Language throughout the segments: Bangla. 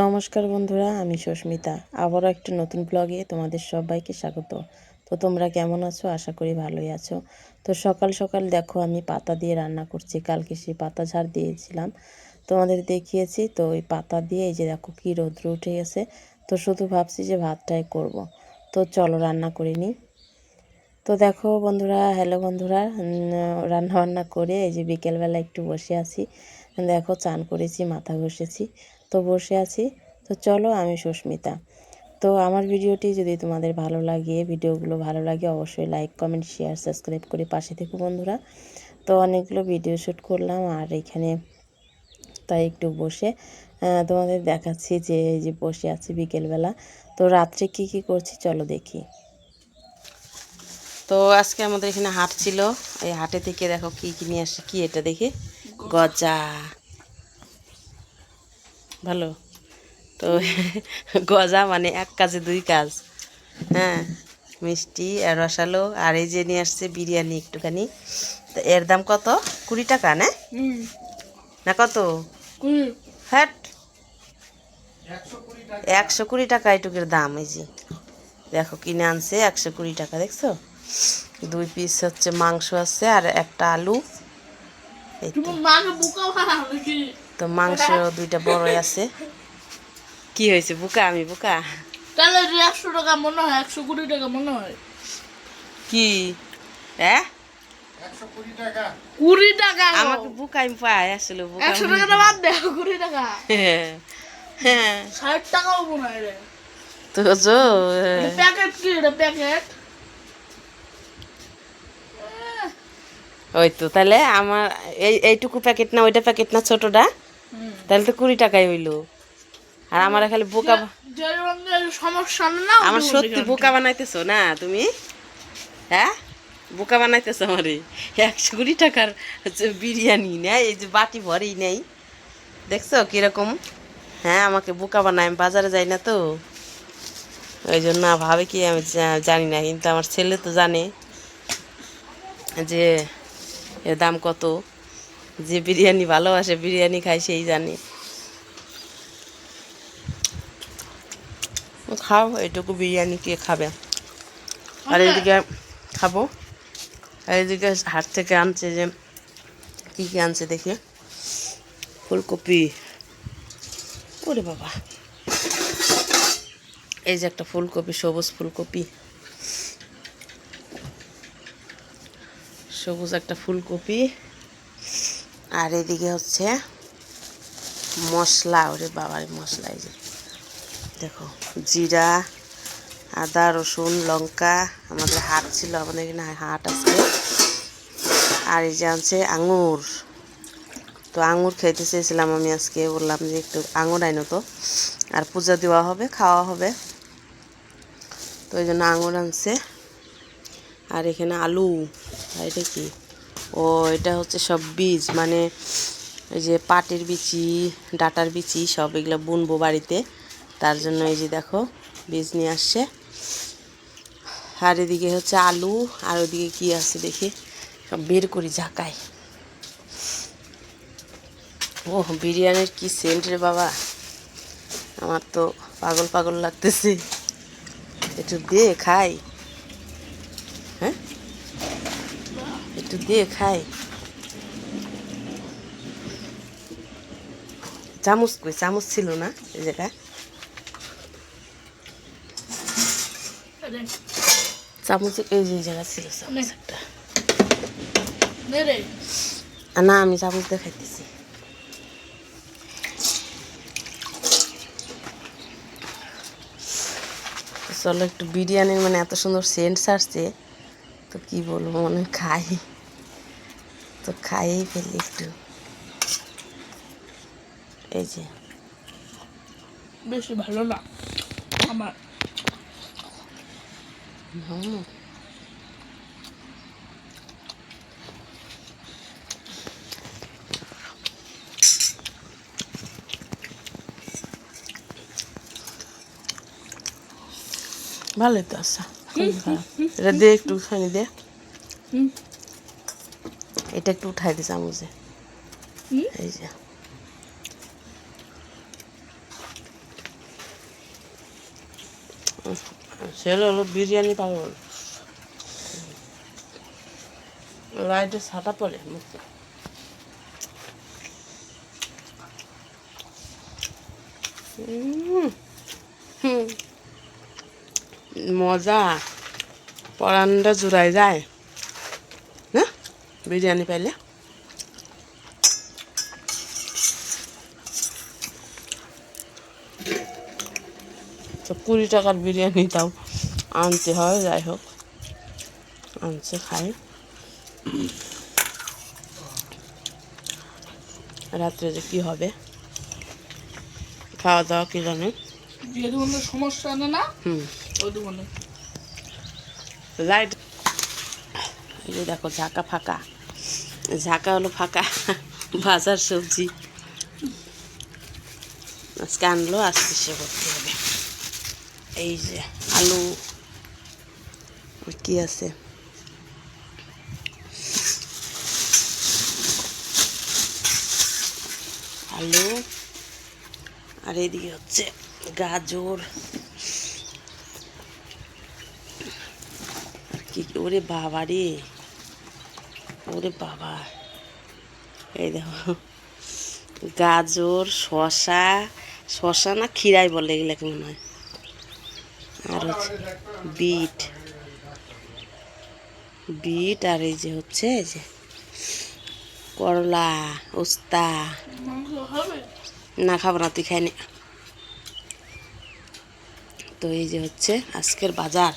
নমস্কার বন্ধুরা, আমি সুস্মিতা। আবারও একটা নতুন ব্লগে তোমাদের সবাইকে স্বাগত। তো তোমরা কেমন আছো? আশা করি ভালোই আছো। তো সকাল সকাল দেখো আমি পাতা দিয়ে রান্না করছি। কালকে সেই পাতা ঝাড় দিয়েছিলাম, তোমাদের দেখিয়েছি। তো ওই পাতা দিয়ে এই যে দেখো কী রৌদ্র উঠে গেছে। তো শুধু ভাবছি যে ভাতটাই করব। তো চলো রান্না করে নিই। তো দেখো বন্ধুরা, হ্যালো বন্ধুরা, রান্না বান্না করে এই যে বিকেলবেলা একটু বসে আছি। দেখো চান করেছি, মাথা ঘষেছি, তো বসে আছি। তো চলো, আমি সুস্মিতা। তো আমার ভিডিওটি যদি তোমাদের ভালো লাগে, ভিডিওগুলো ভালো লাগে, অবশ্যই লাইক, কমেন্ট, শেয়ার, সাবস্ক্রাইব করে পাশে থেকো বন্ধুরা। তো অনেকগুলো ভিডিও শ্যুট করলাম, আর এখানে তাই একটু বসে তোমাদের দেখাচ্ছি যে এই যে বসে আছি বিকেলবেলা। তো রাত্রে কি কি করছি চলো দেখি। তো আজকে আমাদের এখানে হাট ছিল। এই হাটে থেকে দেখো কি কি নিয়ে আসে। কি এটা দেখি, গজা। ভালো তো গজা মানে এক কাজে দুই কাজ। হ্যাঁ, মিষ্টি আর রসালো। আর এই যে নিয়ে আসছে বিরিয়ানি একটুখানি। তো এর দাম কত? 20 টাকা না? না কত? হ্যাট, 120 টাকা এটুকুর দাম। এই যে দেখো কিনে আনছে 120 টাকা, দেখছো? 2 পিস হচ্ছে মাংস আছে আর একটা আলু। এই তো মাংস 2টা বড়ই আছে। কি হয়েছে? বুকা? আমি বুকা? তাহলে 100 টাকা মনে হয়, 120 টাকা মনে হয়। কি? হ্যাঁ, 20 টাকা আমাকে বুকাই পায় আসলে। বুকা 100 টাকাটা বাদ দে, 20 টাকা। হ্যাঁ হ্যাঁ। 60 টাকাও মনে হয় রে। তো জো প্যাকেট কি রে? প্যাকেট ওই তো, তাহলে আমার এইটুকু প্যাকেট না, ওইটা প্যাকেট না ছোটটা, তাহলে তো 20 টাকাই হইলো। আর আমার খালি বোকা। যে রঙের সমস্যা না, আমার সত্যি বোকা বানাইতেছো না তুমি? হ্যাঁ, বোকা বানাইতেছো আমারে। 120 টাকার হচ্ছে বিরিয়ানি নেই, এই যে বাটি ভরেই নেই। দেখছো কিরকম? হ্যাঁ, আমাকে বোকা বানায়। আমি বাজারে যাই না তো, ওই জন্য ভাবে কি আমি জানি না। কিন্তু আমার ছেলে তো জানে যে এর দাম কত। যে বিরিয়ানি ভালোবাসে, বিরিয়ানি খায়, সেই জানে। খাও, এইটুকু বিরিয়ানি কে খাবে? আর এইদিকে খাবো। আর এইদিকে হাট থেকে আনছে যে কী কী আনছে দেখি। ফুলকপি, ওরে বাবা, এই যে একটা ফুলকপি, সবুজ ফুলকপি, সবুজ একটা ফুলকপি। আর এদিকে হচ্ছে মশলা, ওরে বাবার মশলা। এই যে দেখো, জিরা, আদা, রসুন, লঙ্কা। আমাদের হাট ছিল, আমাদের এখানে হাট আছে। আর এই যে আনছে আঙুর। তো আঙুর খেতে চেয়েছিলাম আমি আজকে, বললাম যে একটু আঙুর আইনো তো, আর পূজা দেওয়া হবে, খাওয়া হবে। তো ওই জন্য আঙুর আনছে। আর এখানে আলু। আর এটা কি? ও, এটা হচ্ছে সব বীজ, মানে এই যে পাটের বিচি, ডাটার বিচি, সব এগুলো বুনবো বাড়িতে। তার জন্য এই যে দেখো বীজ নিয়ে আসছে। আর এদিকে হচ্ছে আলু। আর ওদিকে কি আছে দেখি, সব বের করি ঝাঁকায়। ও, বিরিয়ানির কি সেন্ট রে বাবা! আমার তো পাগল পাগল লাগতেছে। একটু দিয়ে খাই। হ্যাঁ, একটু দিয়ে খাই। চামচ কই? চামচ ছিল না এই জায়গায়? চামচ এই যে জায়গা ছিল, চামচ একটা। না, আমি চামচ দেখাইতেছি। চলো, একটু বিরিয়ানির মানে এত সুন্দর সেন্ট ছাড়ছে, তো কি বলবো, মনে খাই। তো খাইয়েই ফেলি একটু। এই যে বেশি ভালো না আমার। ভালোই তো আছে, খুবই খারাপ। এটা দিয়ে একটু উঠানি দে, এটা একটু উঠাই দি চামচে। এই যে ছেলে হলো বিরিয়ানি পাগল, লাইটে ছাতা পড়ে মুখে। মজা, পরানটা জুড়াই যায় না বিরিয়ানি পাইলে। তো 20 টাকার বিরিয়ানি তাও আনতে হয়, যাই হোক আনছে খাই। রাত্রে যে কী হবে খাওয়া দাওয়া কি জানি। যে দোকানে সমস্যা না না ওই দোকানে লাইট এই যে দেখো ঝাঁকা ফাঁকা, ঝাঁকা হলো ফাঁকা বাজার সবজি আজকে আনলো, আজকে সে করতে হবে। এই যে আলু, কি আছে আলু, আর এদিকে হচ্ছে গাজর, আর কি, ওরে বাবা রে, ওরে বাবা, এই দেখো গাজর, শসা, শসা না খিরাই বলে এগুলাকে মনে হয়, আর হচ্ছে বিট, বিট, আর এই যে হচ্ছে এই যে করলা, উস্তা। মাংস হবে না খাবো না, তুই খাইনি। তো এই যে হচ্ছে আজকের বাজার।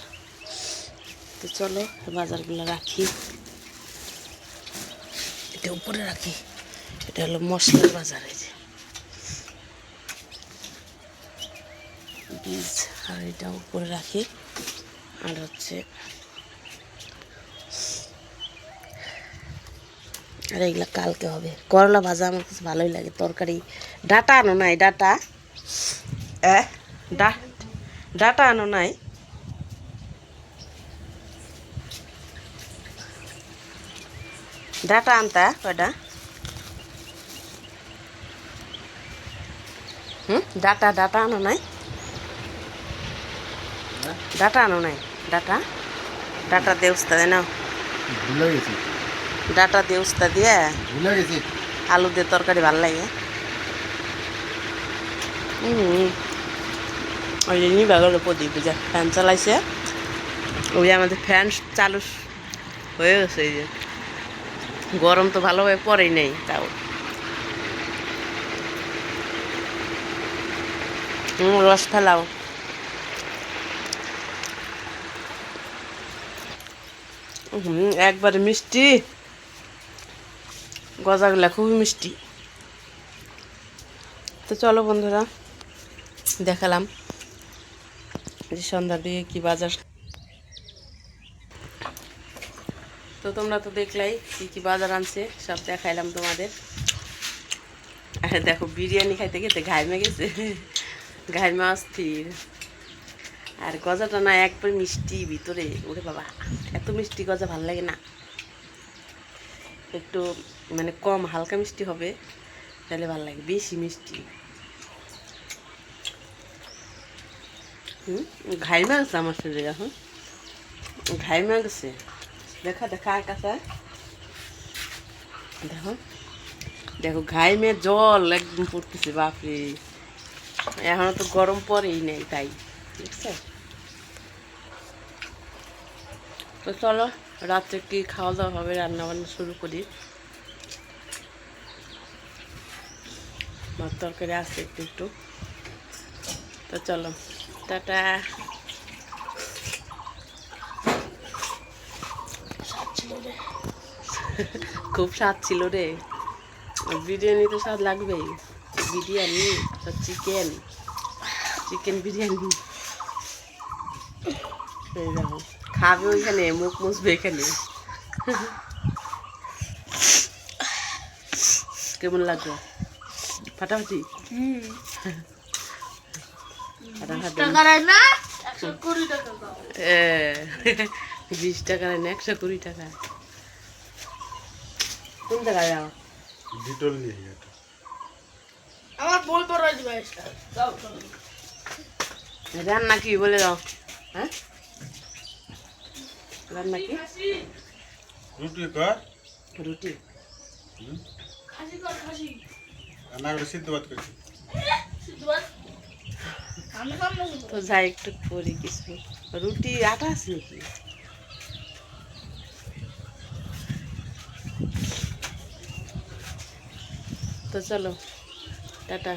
তো চলো বাজারগুলো রাখি, এটা উপরে রাখি, এটা হলো মশলার বাজার। এই যে বীজ, আর এটা উপরে রাখি, আর হচ্ছে আর এগুলা কালকে হবে। করলা ভাজা আমার কাছে ভালোই লাগে, তরকারি। ডাটা আনো নাই, ডাটা ডাটা আনো নাই, ডাটা আনতা কয়টা, ডাটা ডাটা আনো নাই, ডাটা আনো নাই, ডাটা ডাটা দিয়ে উস্তা দে নাও, ডাটা দিয়ে উস্তা দিয়ে আলু দিয়ে তরকারি ভাল লাগে। ওই যে নিবা গেল প্রদীপ, যে ফ্যান চালাইছে, ওই আমাদের ফ্যান চালু হয়ে গেছে। এই যে গরম তো ভালোভাবে পড়েই নেই, তাও রস ফেলাও। একবারে মিষ্টি, গজাগুলা খুবই মিষ্টি। তো চলো বন্ধুরা, দেখালাম যে সন্ধ্যার দিকে কি বাজার। তো তোমরা তো দেখলাই কি কি বাজার আনছে, সব দেখাইলাম তোমাদের। আর দেখো বিরিয়ানি খাইতে খেতে ঘাইমে গেছে, ঘাইমে অস্থির। আর গজাটা না একবার মিষ্টি ভিতরে, ওরে বাবা এত মিষ্টি গজা ভাল লাগে না, একটু মানে কম হালকা মিষ্টি হবে তাহলে ভাল লাগে, বেশি মিষ্টি ঘাইমে গেছে আমার শরীরে, এখন ঘাইমে গেছে। দেখা দেখা আর কাছে দেখো, দেখো ঘাইমে জল একদম পড়তেছে, বাপরে এখনো তো গরম পরেই নেই, তাই দেখছো। তো চলো রাত্রে কি খাওয়া দাওয়া হবে, রান্না বান্না শুরু করি। মাছ তরকারি আছে একটু একটু। তো চলো টাটা। খুব স্বাদ ছিল রে, বিরিয়ানি তো স্বাদ লাগবেই, বিরিয়ানি চিকেন, চিকেন বিরিয়ানি। এই দেখো খাবে ওইখানে, মুখ মুছবে এখানে। কেমন লাগলো ফাটাফাটি? ফাটাফাটি 20 টাকার না 120 টাকা। কোন জায়গায় যাও? আমার বই পড়াই দিবে। রান্না কি বলে দাও? হ্যাঁ, রান্না কি? রুটি কর রুটি। খাসি কর খাসি রান্না করে সিদ্ধ ভাত করছি সিদ্ধ ভাত আমি খাম না সিদ্ধ তো যাই একটু করি কিছু। রুটি আটা আছে নাকি? তো চলো, টাটা।